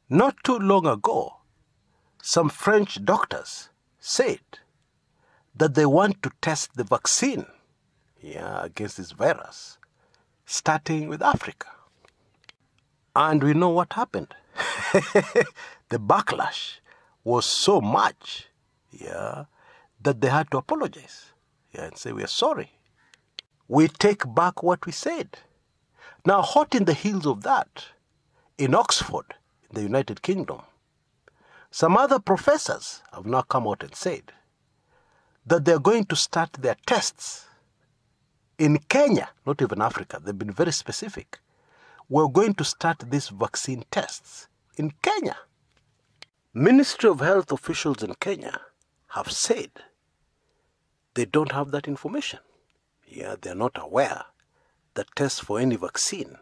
Not too long ago, some French doctors said that they want to test the vaccine against this virus, starting with Africa. And we know what happened. The backlash was so much that they had to apologize and say, we are sorry. We take back what we said. Now, hot in the heels of that, in Oxford, in the United Kingdom, some other professors have now come out and said that they're going to start their tests in Kenya, not even Africa. They've been very specific. We're going to start these vaccine tests in Kenya. Ministry of Health officials in Kenya have said they don't have that information. They're not aware that tests for any vaccine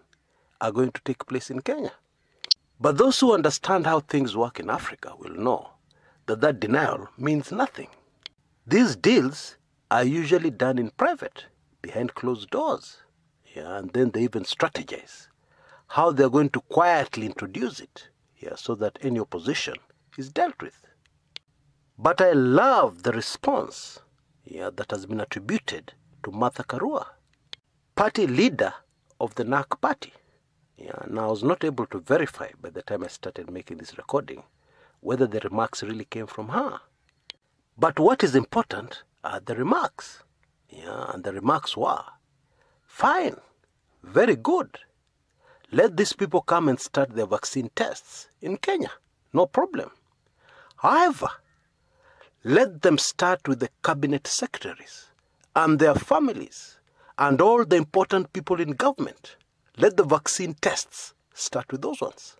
are going to take place in Kenya. But those who understand how things work in Africa will know that that denial means nothing. These deals are usually done in private, behind closed doors. And then they even strategize how they're going to quietly introduce it so that any opposition is dealt with. But I love the response that has been attributed to Martha Karua, party leader of the NAC party. And I was not able to verify by the time I started making this recording whether the remarks really came from her. But what is important are the remarks. And the remarks were, fine, very good. Let these people come and start their vaccine tests in Kenya. No problem. However, let them start with the cabinet secretaries and their families and all the important people in government. Let the vaccine tests start with those ones.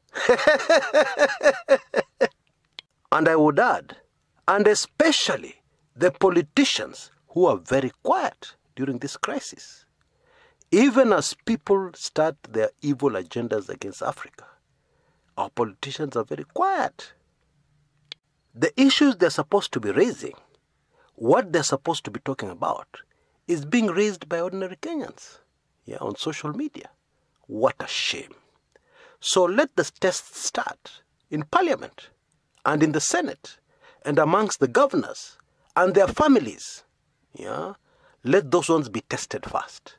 And I would add, and especially the politicians who are very quiet during this crisis. Even as people start their evil agendas against Africa, our politicians are very quiet. The issues they're supposed to be raising, what they're supposed to be talking about, is being raised by ordinary Kenyans on social media. What a shame. So let the tests start in Parliament and in the Senate and amongst the governors and their families. Let those ones be tested first.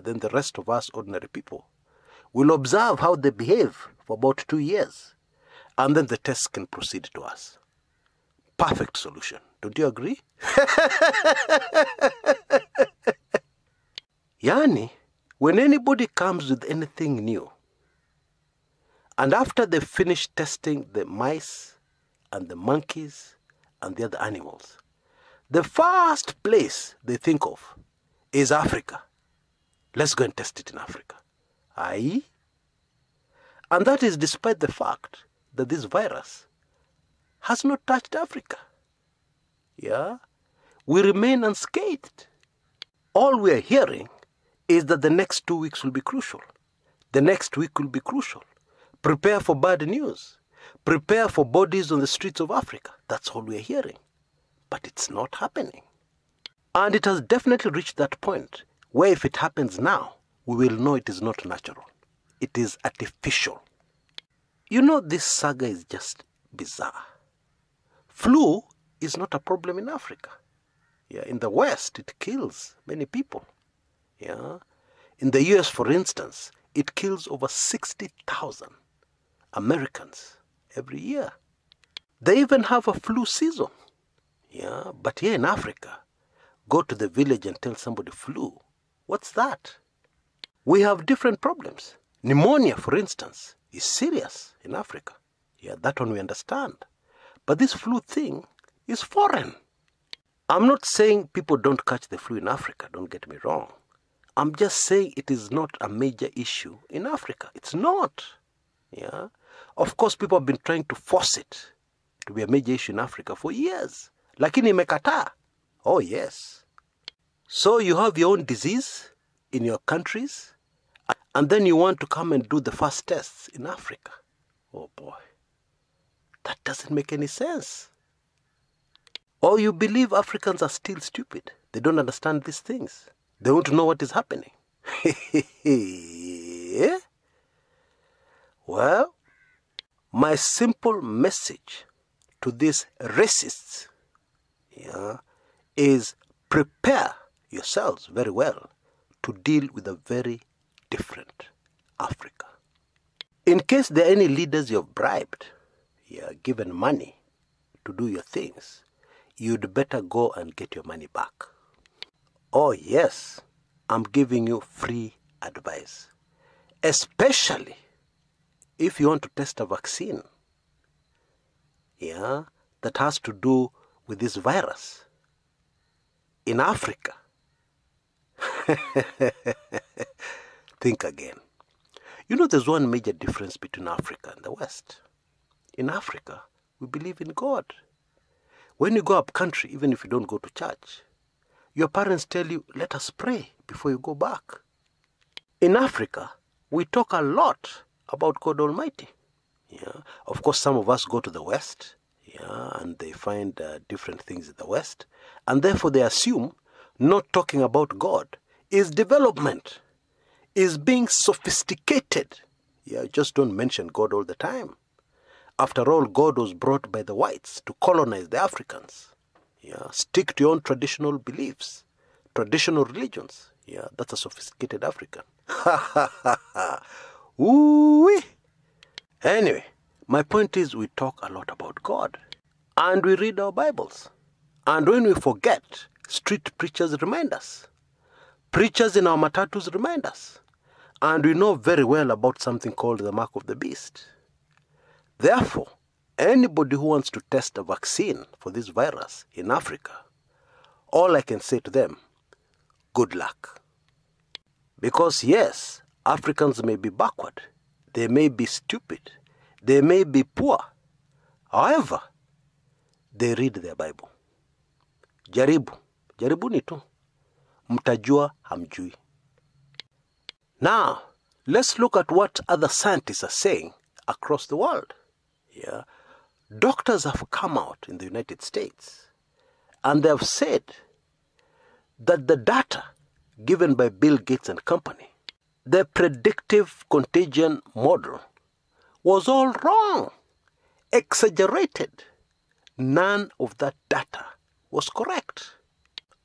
Then the rest of us ordinary people will observe how they behave for about 2 years. And then the tests can proceed to us. Perfect solution. Don't you agree? Yani, when anybody comes with anything new, and after they finish testing the mice and the monkeys and the other animals, the first place they think of is Africa. Let's go and test it in Africa. Aye? And that is despite the fact that this virus has not touched Africa. We remain unscathed. All we are hearing is that the next 2 weeks will be crucial. The next week will be crucial. Prepare for bad news. Prepare for bodies on the streets of Africa. That's all we are hearing. But it's not happening. And it has definitely reached that point where if it happens now, we will know it is not natural. It is artificial. This saga is just bizarre. Flu is not a problem in Africa. In the West, it kills many people. In the US, for instance, it kills over 60,000 Americans every year. They even have a flu season. But here in Africa, go to the village and tell somebody flu. What's that? We have different problems. Pneumonia, for instance, is serious in Africa. That one we understand. But this flu thing is foreign. I'm not saying people don't catch the flu in Africa, don't get me wrong. I'm just saying it is not a major issue in Africa. It's not. Of course, people have been trying to force it to be a major issue in Africa for years. Lakini imekataa. Oh, yes. So you have your own disease in your countries, and then you want to come and do the first tests in Africa. Oh, boy. That doesn't make any sense. Or you believe Africans are still stupid. They don't understand these things. They want to know what is happening. Well, My simple message to these racists is prepare yourselves very well to deal with a very different Africa. In case there are any leaders you have bribed, given money to do your things, you'd better go and get your money back. Oh yes, I'm giving you free advice. Especially if you want to test a vaccine, that has to do with this virus in Africa. Think again. You know, there's one major difference between Africa and the West. In Africa, we believe in God. When you go up country, even if you don't go to church, your parents tell you, let us pray before you go back. In Africa, we talk a lot about God Almighty. Of course, some of us go to the West, and they find different things in the West, and therefore they assume not talking about God is development, is being sophisticated. Just don't mention God all the time. After all, God was brought by the whites to colonize the Africans. Stick to your own traditional beliefs, traditional religions. That's a sophisticated African. Ooh-wee. Anyway, my point is we talk a lot about God. And we read our Bibles. And when we forget, street preachers remind us. Preachers in our matatus remind us. And we know very well about something called the mark of the beast. Therefore, anybody who wants to test a vaccine for this virus in Africa, all I can say to them, good luck. Because yes, Africans may be backward, they may be stupid, they may be poor. However, they read their Bible. Jaribuni tu. Mtajua hamjui. Now, let's look at what other scientists are saying across the world. Doctors have come out in the United States and they have said that the data given by Bill Gates and company, the predictive contagion model, was all wrong, exaggerated. None of that data was correct.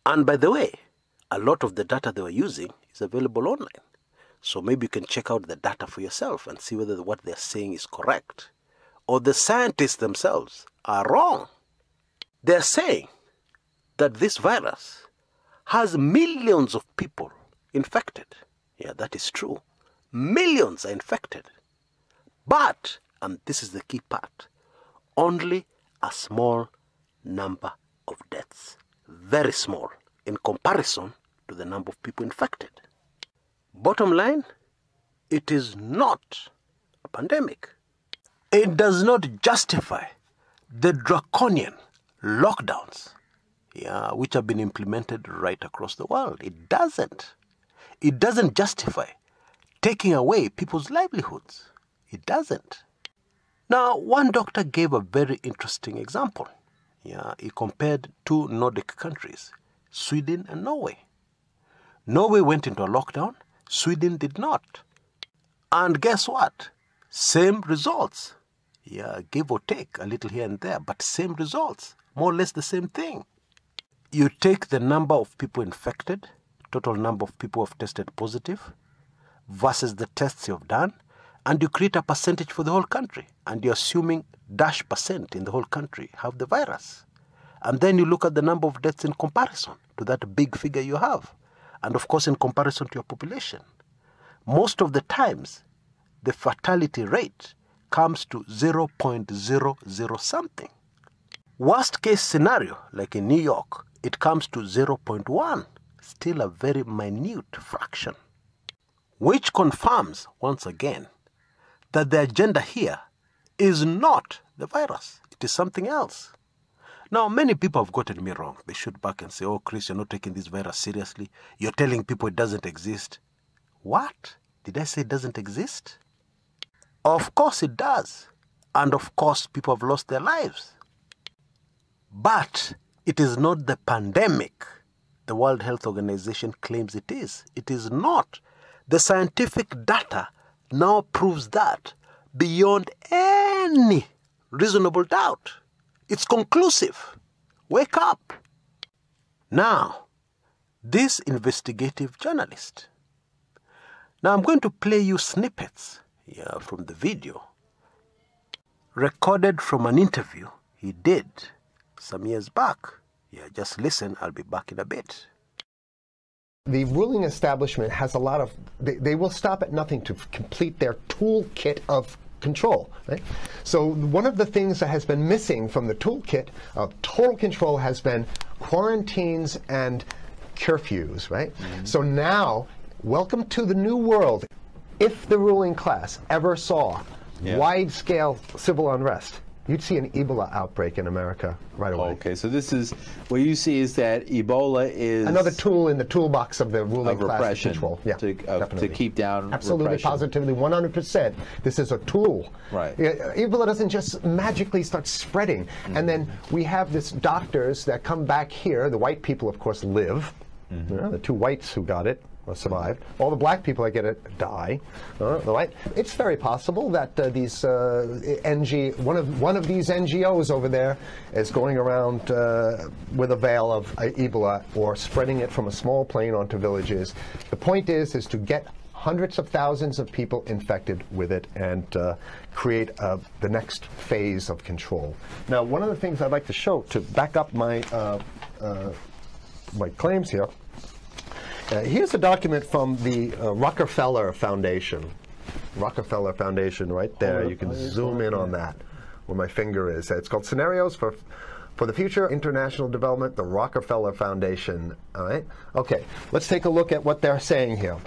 And by the way, a lot of the data they were using is available online. So maybe you can check out the data for yourself and see whether what they're saying is correct or the scientists themselves are wrong. They're saying that this virus has millions of people infected. That is true. Millions are infected. But, and this is the key part, only a small number of deaths. Very small in comparison to the number of people infected. Bottom line, it is not a pandemic. It does not justify the draconian lockdowns, which have been implemented right across the world. It doesn't. It doesn't justify taking away people's livelihoods. It doesn't. Now, one doctor gave a very interesting example. He compared two Nordic countries, Sweden and Norway. Norway went into a lockdown. Sweden did not. And guess what? Same results. Give or take a little here and there, but same results. More or less the same thing. You take the number of people infected, total number of people who have tested positive, versus the tests you've done, and you create a percentage for the whole country. And you're assuming % in the whole country have the virus. And then you look at the number of deaths in comparison to that big figure you have. And of course, in comparison to your population. Most of the times, the fatality rate comes to 0.00 something. Worst case scenario, like in New York, it comes to 0.1. Still a very minute fraction. Which confirms, once again, that the agenda here is not the virus. It is something else. Now, many people have gotten me wrong. They shoot back and say, oh, Chris, you're not taking this virus seriously. You're telling people it doesn't exist. What? Did I say it doesn't exist? Of course it does. And of course, people have lost their lives. But it is not the pandemic the World Health Organization claims it is. It is not. The scientific data now proves that beyond any reasonable doubt. It's conclusive. Wake up. Now, this investigative journalist. Now I'm going to play you snippets from the video, recorded from an interview he did some years back. Just listen. I'll be back in a bit. The ruling establishment has a lot of, they will stop at nothing to complete their toolkit of control. Right? So one of the things that has been missing from the toolkit of total control has been quarantines and curfews, right? Mm-hmm. So now, welcome to the new world. If the ruling class ever saw wide-scale civil unrest, you'd see an Ebola outbreak in America right away. Okay, so this is, what you see is that Ebola is another tool in the toolbox of the ruling class control. Yeah, to keep down absolutely, repression. positively, 100%. This is a tool. Right. Ebola doesn't just magically start spreading. Mm-hmm. And then we have this doctors that come back here. The white people, of course, live. Mm-hmm. The two whites who got it survived. All the black people that get it die. It's very possible that these one of these NGOs over there is going around with a veil of Ebola or spreading it from a small plane onto villages. The point is to get hundreds of thousands of people infected with it and create the next phase of control. Now, one of the things I'd like to show to back up my my claims here. Here's a document from the Rockefeller Foundation. Rockefeller Foundation, right there. You can zoom in on that, where my finger is. It's called Scenarios for the Future International Development, the Rockefeller Foundation. All right. Okay. Let's take a look at what they're saying here.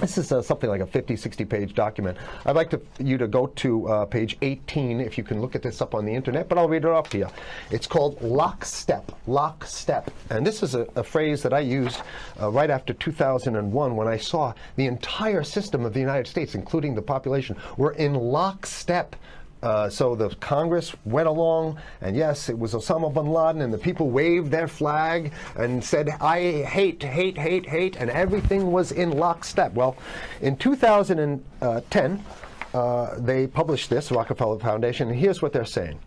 This is something like a 50, 60-page document. I'd like you to go to page 18, if you can look at this up on the internet, but I'll read it off to you. It's called lockstep, lockstep. And this is a phrase that I used right after 2001 when I saw the entire system of the United States, including the population, were in lockstep. So the Congress went along, and yes, it was Osama bin Laden, and the people waved their flag and said, I hate, hate, hate, hate, and everything was in lockstep. Well, in 2010, they published this, Rockefeller Foundation, and here's what they're saying.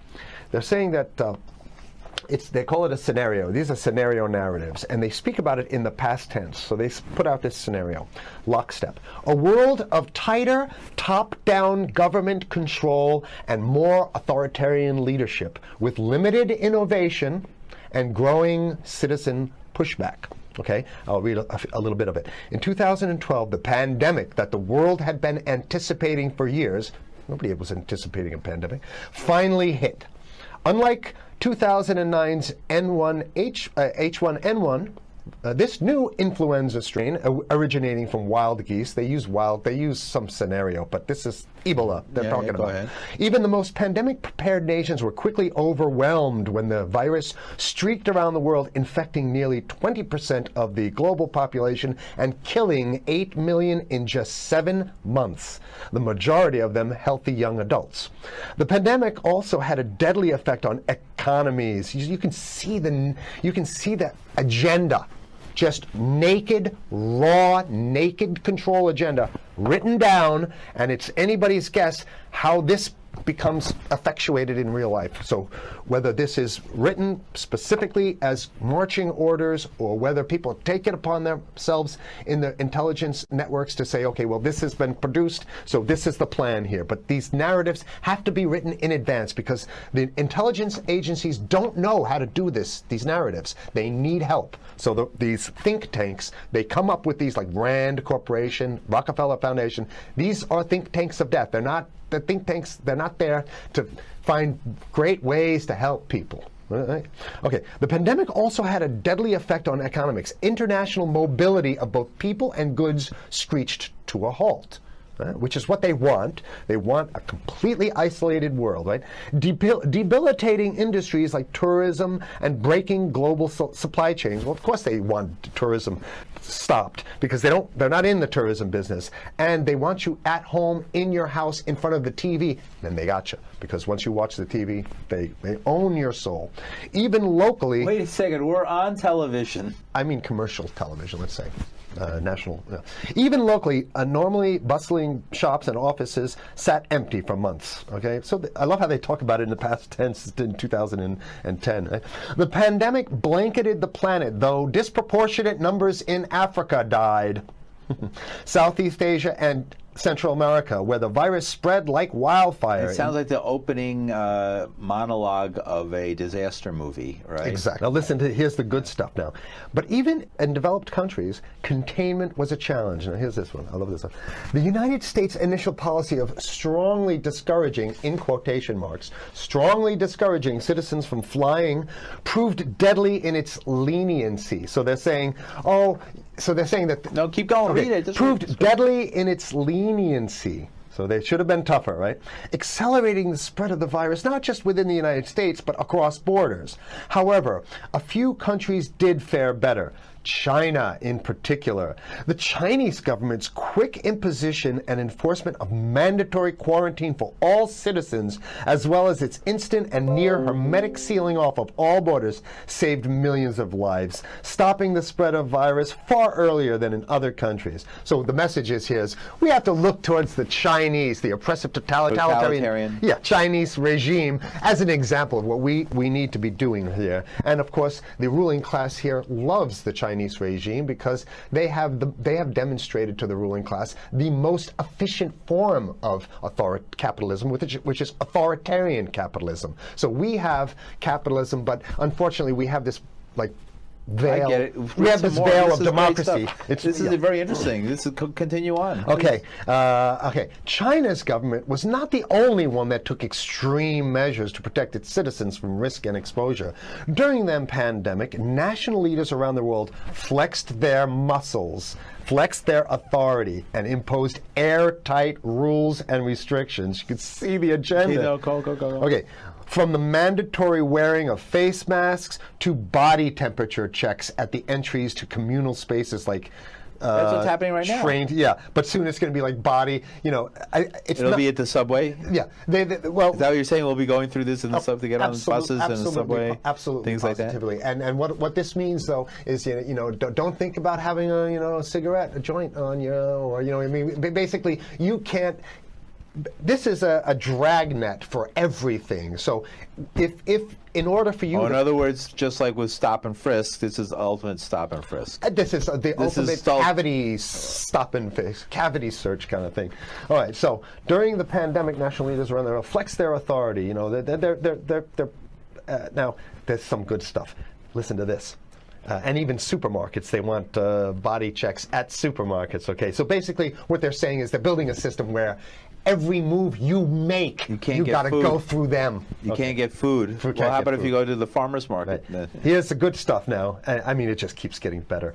They're saying that they call it a scenario. These are scenario narratives, and they speak about it in the past tense. So they put out this scenario, lockstep. A world of tighter, top-down government control and more authoritarian leadership with limited innovation and growing citizen pushback. Okay, I'll read a little bit of it. In 2012, the pandemic that the world had been anticipating for years, nobody was anticipating a pandemic, finally hit. Unlike 2009's H1N1, this new influenza strain originating from wild geese, they use some scenario, but this is Ebola they're talking about. Ahead. Even the most pandemic-prepared nations were quickly overwhelmed when the virus streaked around the world, infecting nearly 20% of the global population and killing 8 million in just 7 months, the majority of them healthy young adults. The pandemic also had a deadly effect on economies. You can see the agenda. Just naked, raw, naked control agenda written down, and it's anybody's guess how this becomes effectuated in real life. So whether this is written specifically as marching orders or whether people take it upon themselves in the intelligence networks to say, okay, well, this has been produced, so this is the plan here. But these narratives have to be written in advance because the intelligence agencies don't know how to do these narratives. They need help. So these think tanks, they come up with these like Rand Corporation, Rockefeller Foundation. These are think tanks of death. They're not the think tanks, they're not there to find great ways to help people. Right? Okay, the pandemic also had a deadly effect on economics. International mobility of both people and goods screeched to a halt. Which is what they want. They want a completely isolated world, right? Debilitating industries like tourism and breaking global supply chains. Well, of course they want tourism stopped because they're not in the tourism business. And they want you at home in your house in front of the TV. Then they got you. Because once you watch the TV, they own your soul. Even locally. Wait a second, we're on television. I mean commercial television, let's say. National. Even locally, normally bustling shops and offices sat empty for months. Okay, so I love how they talk about it in the past tense in 2010. Right? The pandemic blanketed the planet, though disproportionate numbers in Africa died. Southeast Asia and Central America, where the virus spread like wildfire. It sounds like the opening monologue of a disaster movie, right? Exactly. Now listen to, here's the good stuff now. But even in developed countries, containment was a challenge. Now here's this one. I love this one. The United States' initial policy of strongly discouraging, in quotation marks, strongly discouraging citizens from flying proved deadly in its leniency. So they're saying, that... No, keep going. Okay, read it. Proved deadly in its leniency. So they should have been tougher, right? Accelerating the spread of the virus, not just within the United States, but across borders. However, a few countries did fare better. China in particular. The Chinese government's quick imposition and enforcement of mandatory quarantine for all citizens, as well as its instant and near hermetic sealing off of all borders, saved millions of lives, stopping the spread of virus far earlier than in other countries. So the message is here is we have to look towards the Chinese, the oppressive totalitarian. Yeah, Chinese regime as an example of what we need to be doing here. And of course, the ruling class here loves the Chinese regime because they have demonstrated to the ruling class the most efficient form of capitalism, which is authoritarian capitalism. So we have capitalism, but unfortunately we have this veil. I get it. We have this veil of democracy. This is very interesting. This is continue on. Okay. Okay. China's government was not the only one that took extreme measures to protect its citizens from risk and exposure. During the pandemic, national leaders around the world flexed their muscles, flexed their authority, and imposed airtight rules and restrictions. You can see the agenda. Okay, go. Okay. From the mandatory wearing of face masks to body temperature checks at the entries to communal spaces like that's what's happening right now. Yeah, but soon it's going to be like body. It'll be at the subway. Yeah, well, is that what you're saying? We'll be going through this in the subway to get on the buses and the subway, absolutely, things positively. Like that. And what this means though is don't think about having a cigarette, a joint on you, or I mean, basically you can't. This is a dragnet for everything. So if in order for you in other words, just like with stop and frisk, this is ultimate stop and frisk. This is the ultimate cavity stop and frisk, cavity search kind of thing. All right, so during the pandemic, national leaders around the world flex their authority. They're now there's some good stuff. Listen to this. And even supermarkets, they want body checks at supermarkets, okay? So basically what they're saying is they're building a system where every move you make, you got to go through them. You can't get food. Well, how about if you go to the farmer's market? Right. Here's the good stuff now. I mean, it just keeps getting better.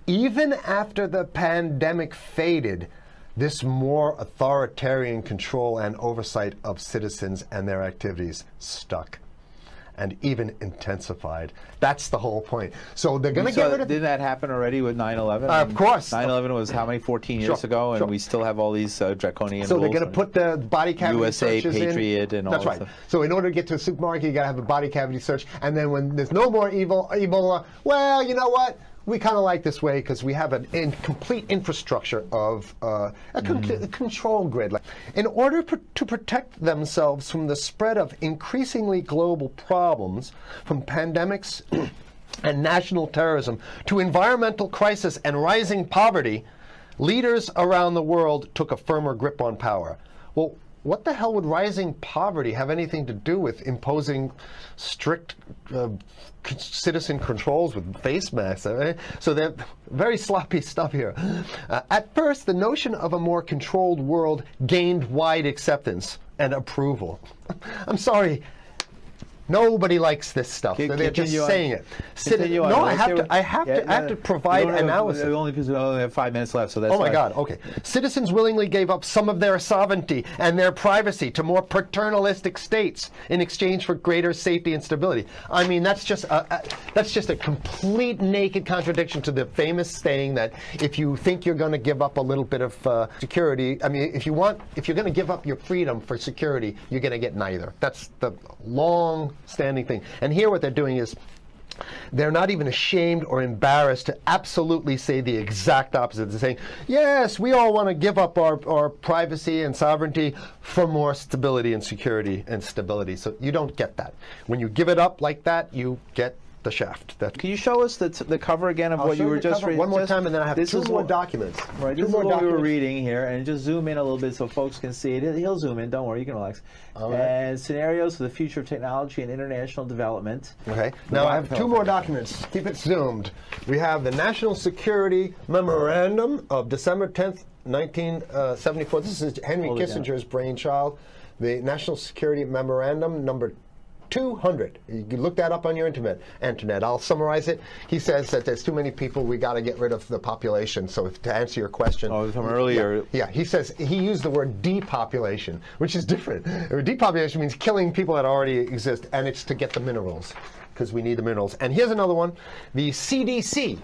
Even after the pandemic faded, this more authoritarian control and oversight of citizens and their activities stuck. And even intensified. That's the whole point. So they're going to get rid of... Didn't that happen already with 9/11? Of course. 9/11 was how many, 14 years ago? And we still have all these draconian rules. So they're going to put the body cavity USA searches Patriot in. And all That's right. So in order to get to a supermarket, you got to have a body cavity search. And then when there's no more Ebola, well, you know what? We kind of like this way because we have a complete infrastructure of a control grid. In order to protect themselves from the spread of increasingly global problems, from pandemics and national terrorism to environmental crisis and rising poverty, leaders around the world took a firmer grip on power. Well, what the hell would rising poverty have anything to do with imposing strict citizen controls with face masks? Right? So they're very sloppy stuff here. At first, the notion of a more controlled world gained wide acceptance and approval. I'm sorry. Nobody likes this stuff. They're just saying it. No, I have to provide analysis. Only because we only have 5 minutes left, so that's. Oh my God. Okay. Citizens willingly gave up some of their sovereignty and their privacy to more paternalistic states in exchange for greater safety and stability. I mean, that's just a complete naked contradiction to the famous saying that if you think you're going to give up a little bit of security, I mean, if you're going to give up your freedom for security, you're going to get neither. That's the long-standing thing. And here what they're doing is They're not even ashamed or embarrassed to absolutely say the exact opposite. They're saying, yes, we all want to give up our privacy and sovereignty for more stability and security and stability. So you don't get that. When you give it up like that, you get the shaft. Can you show us the cover again of what you were just reading? One more time, and then I have two more documents. Right, this is what we were reading here, and just zoom in a little bit so folks can see it. He'll zoom in, don't worry, you can relax. All right. And scenarios for the future of technology and international development. Okay, now I have two more documents. Keep it zoomed. We have the National Security Memorandum of December 10th, 1974. This is Henry Kissinger's brainchild. The National Security Memorandum number 200. You can look that up on your internet. I'll summarize it. He says that there's too many people, we got to get rid of the population. So to answer your question. Oh, from earlier. Yeah, he says, he used the word depopulation, which is different. Depopulation means killing people that already exist, and it's to get the minerals, because we need the minerals. And here's another one. The CDC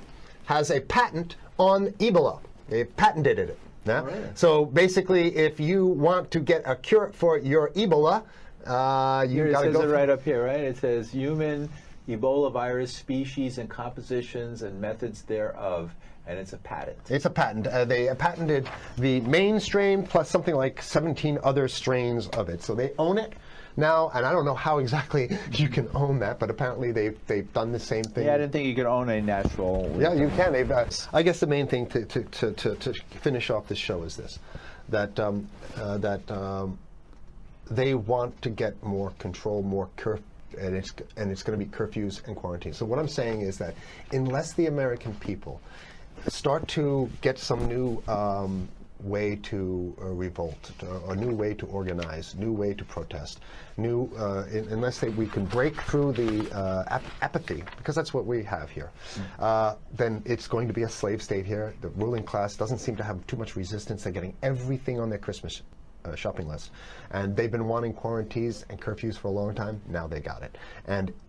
has a patent on Ebola. They've patented it. Yeah? Right. So basically, if you want to get a cure for your Ebola, you got to go. It says it right up here, right? It says human Ebola virus species and compositions and methods thereof, and it's a patent. It's a patent. They patented the main strain plus something like 17 other strains of it. So they own it now, and I don't know how exactly you can own that, but apparently they've done the same thing. Yeah, I didn't think you could own a natural. Yeah, you can. I guess the main thing to finish off this show is this: that they want to get more control, more and it's going to be curfews and quarantines. So what I'm saying is that unless the American people start to get some new way to revolt, a new way to organize, new way to protest, unless we can break through the apathy, because that's what we have here, then it's going to be a slave state here. The ruling class doesn't seem to have too much resistance. They're getting everything on their Christmas shopping list, and they've been wanting quarantines and curfews for a long time. Now they got it.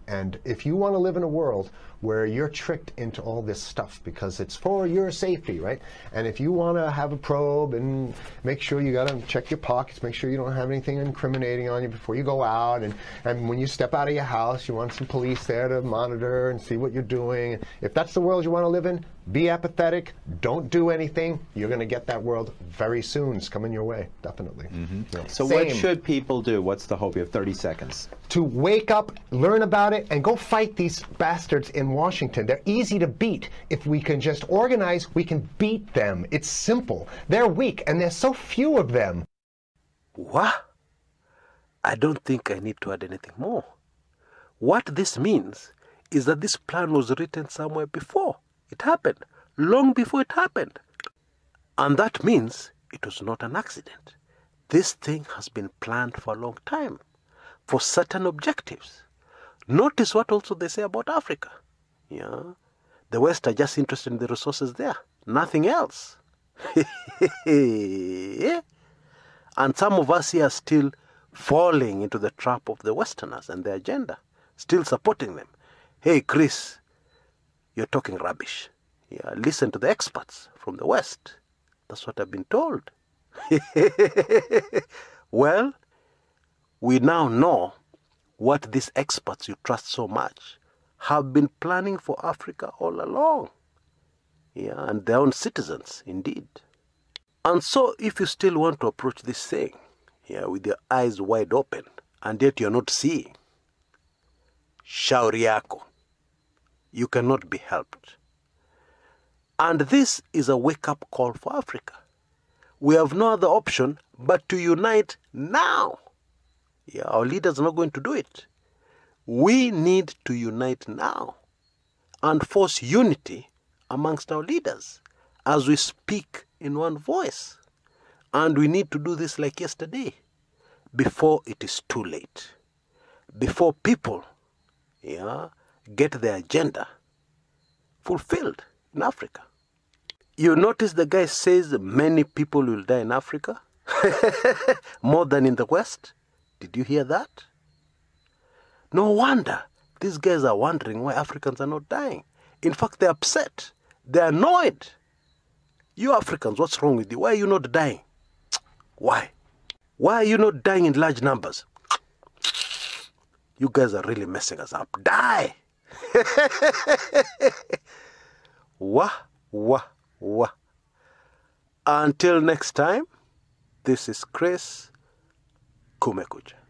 And if you want to live in a world where you're tricked into all this stuff because it's for your safety, right? And if you want to have a probe and make sure you got to check your pockets, make sure you don't have anything incriminating on you before you go out, and when you step out of your house, you want some police there to monitor and see what you're doing. If that's the world you want to live in, be apathetic, don't do anything. You're going to get that world very soon. It's coming your way, definitely. Mm-hmm. Yeah. So what should people do? What's the hope? You have 30 seconds. To wake up, learn about it, and go fight these bastards in Washington. They're easy to beat. If we can just organize, we can beat them. It's simple. They're weak, and there's so few of them. What? I don't think I need to add anything more. What this means is that this plan was written somewhere before it happened, long before it happened. And that means it was not an accident. This thing has been planned for a long time, for certain objectives. Notice what also they say about Africa. Yeah, the West are just interested in the resources there, nothing else. And some of us here are still falling into the trap of the Westerners and their agenda, still supporting them. Hey, Chris, you're talking rubbish. Yeah, listen to the experts from the West. That's what I've been told. Well, we now know what these experts you trust so much have been planning for Africa all along. Yeah, and their own citizens, indeed. And so, if you still want to approach this thing, yeah, with your eyes wide open, and yet you're not seeing, shauri yako, you cannot be helped. And this is a wake-up call for Africa. We have no other option but to unite now. Yeah, our leaders are not going to do it. We need to unite now and force unity amongst our leaders as we speak in one voice. And we need to do this like yesterday, before it is too late, before people get their agenda fulfilled in Africa. You notice the guy says many people will die in Africa, more than in the West. Did you hear that? No wonder these guys are wondering why Africans are not dying. In fact, they're upset. They're annoyed. You Africans, what's wrong with you? Why are you not dying? Why? Why are you not dying in large numbers? You guys are really messing us up. Die! Wah, wah, wah. Until next time, this is Chris Kumekucha.